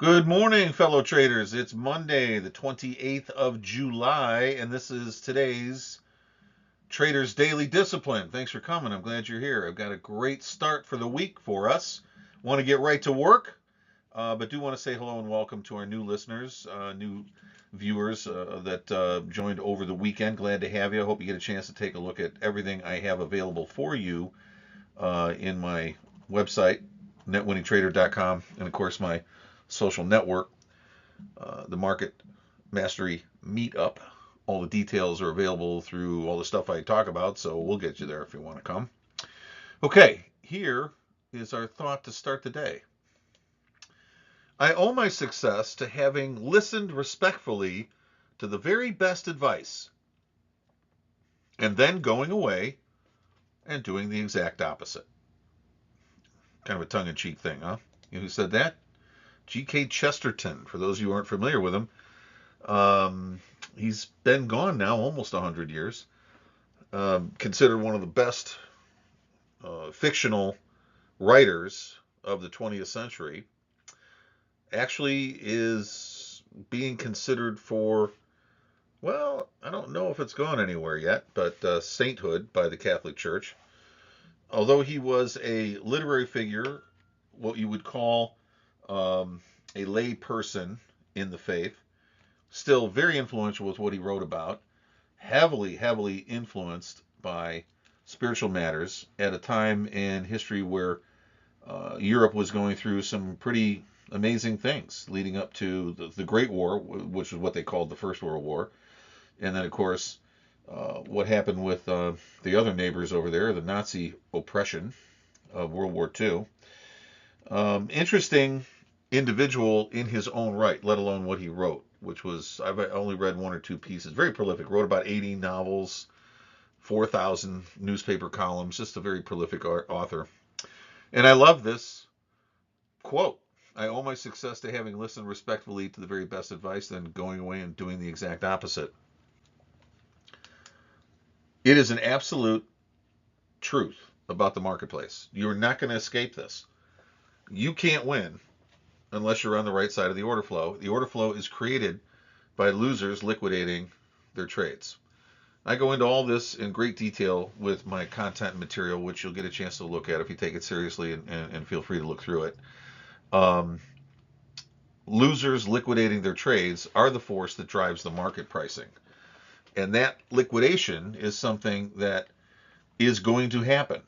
Good morning, fellow traders. It's Monday, the 28th of July, and this is today's Traders Daily Discipline. Thanks for coming. I'm glad you're here. I've got a great start for the week for us. Want to get right to work, but do want to say hello and welcome to our new listeners, new viewers that joined over the weekend. Glad to have you. I hope you get a chance to take a look at everything I have available for you in my website, netwinningtrader.com, and of course my social network, the Market Mastery Meetup. All the details are available through all the stuff I talk about, so we'll get you there if you want to come. Okay, here is our thought to start the day. I owe my success to having listened respectfully to the very best advice and then going away and doing the exact opposite. Kind of a tongue in cheek thing, huh? You know who said that? G.K. Chesterton, for those of you who aren't familiar with him. He's been gone now almost 100 years. Considered one of the best fictional writers of the 20th century. Actually is being considered for, well, I don't know if it's gone anywhere yet, but sainthood by the Catholic Church. Although he was a literary figure, what you would call a lay person in the faith, still very influential with what he wrote about, heavily influenced by spiritual matters at a time in history where Europe was going through some pretty amazing things leading up to the Great War, which is what they called the First World War. And then, of course, what happened with the other neighbors over there, the Nazi oppression of World War II. Interesting individual in his own right, let alone what he wrote, which was, I've only read one or two pieces. Very prolific, wrote about 80 novels, 4,000 newspaper columns, just a very prolific author. And I love this quote. I owe my success to having listened respectfully to the very best advice, then going away and doing the exact opposite. It is an absolute truth about the marketplace. You're not going to escape this. You can't win unless you're on the right side of the order flow. The order flow is created by losers liquidating their trades. I go into all this in great detail with my content material, which you'll get a chance to look at if you take it seriously and feel free to look through it. Um, Losers liquidating their trades are the force that drives the market pricing. And that liquidation is something that is going to happen.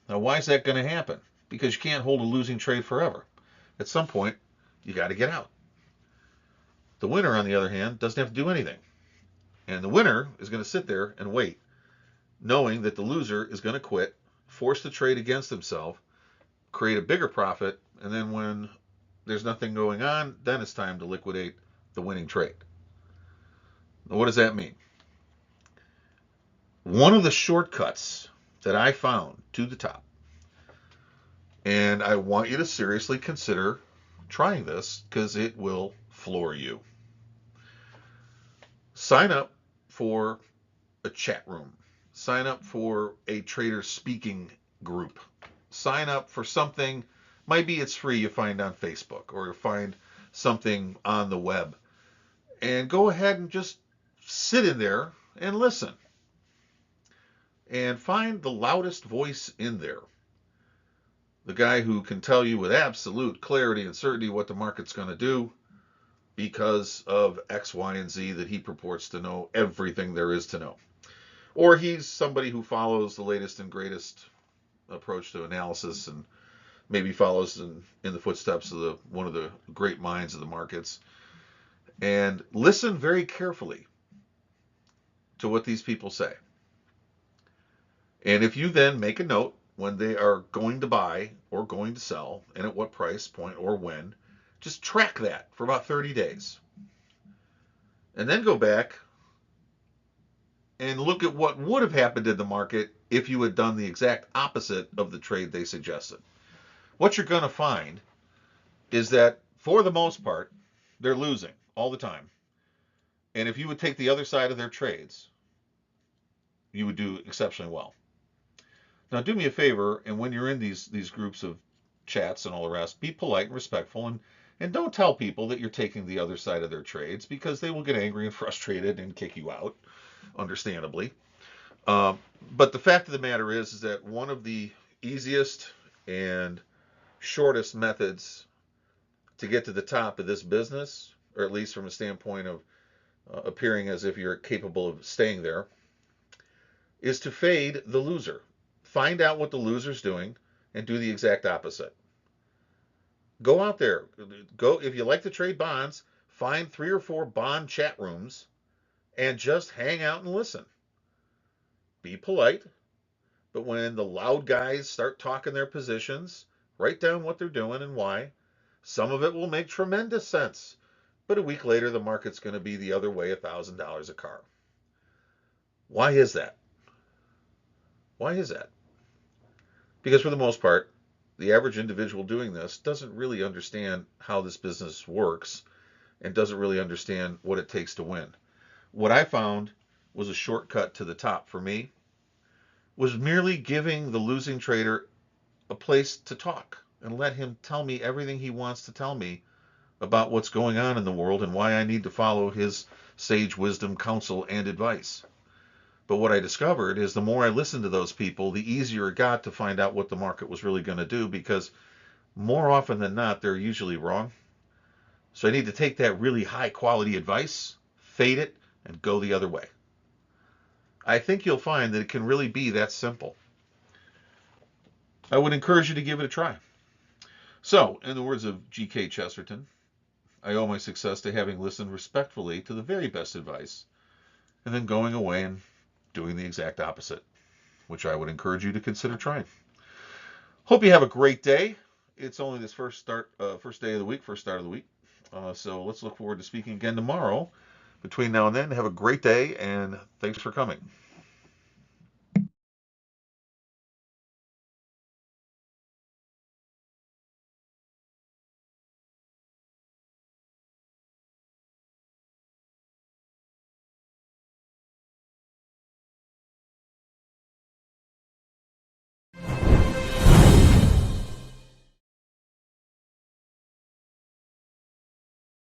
Now, why is that going to happen? Because you can't hold a losing trade forever. At some point, you got to get out. The winner, on the other hand, doesn't have to do anything. And the winner is going to sit there and wait, knowing that the loser is going to quit, force the trade against himself, create a bigger profit, and then when there's nothing going on, then it's time to liquidate the winning trade. Now, what does that mean? One of the shortcuts that I found to the top, and I want you to seriously consider trying this because it will floor you. Sign up for a chat room. Sign up for a trader speaking group. Sign up for something. Maybe it's free you find on Facebook or you find something on the web. And go ahead and just sit in there and listen. And find the loudest voice in there. The guy who can tell you with absolute clarity and certainty what the market's going to do because of X, Y, and Z that he purports to know everything there is to know. Or he's somebody who follows the latest and greatest approach to analysis and maybe follows in the footsteps of one of the great minds of the markets. And listen very carefully to what these people say. And if you then make a note when they are going to buy or going to sell and at what price point or when, just track that for about 30 days. And then go back and look at what would have happened in the market if you had done the exact opposite of the trade they suggested. What you're going to find is that for the most part, they're losing all the time. And if you would take the other side of their trades, you would do exceptionally well. Now, do me a favor, and when you're in these groups of chats and all the rest, be polite and respectful, and And don't tell people that you're taking the other side of their trades because they will get angry and frustrated and kick you out, understandably. Um, but the fact of the matter is that one of the easiest and shortest methods to get to the top of this business, or at least from a standpoint of appearing as if you're capable of staying there, is to fade the loser. Find out what the loser's doing and do the exact opposite. Go out there. Go if you like to trade bonds, find 3 or 4 bond chat rooms and just hang out and listen. Be polite, but when the loud guys start talking their positions, write down what they're doing and why. Some of it will make tremendous sense, but a week later the market's going to be the other way, $1,000 a car. Why is that? Why is that? Because for the most part, the average individual doing this doesn't really understand how this business works and doesn't really understand what it takes to win. What I found was a shortcut to the top for me was merely giving the losing trader a place to talk and let him tell me everything he wants to tell me about what's going on in the world and why I need to follow his sage wisdom, counsel, and advice. But what I discovered is the more I listened to those people, the easier it got to find out what the market was really going to do because more often than not, they're usually wrong. So I need to take that really high quality advice, fade it, and go the other way. I think you'll find that it can really be that simple. I would encourage you to give it a try. So, in the words of G.K. Chesterton, I owe my success to having listened respectfully to the very best advice and then going away and doing the exact opposite, which I would encourage you to consider trying. Hope you have a great day. It's only this first day of the week, first start of the week. So let's look forward to speaking again tomorrow. Between now and then, have a great day, and thanks for coming.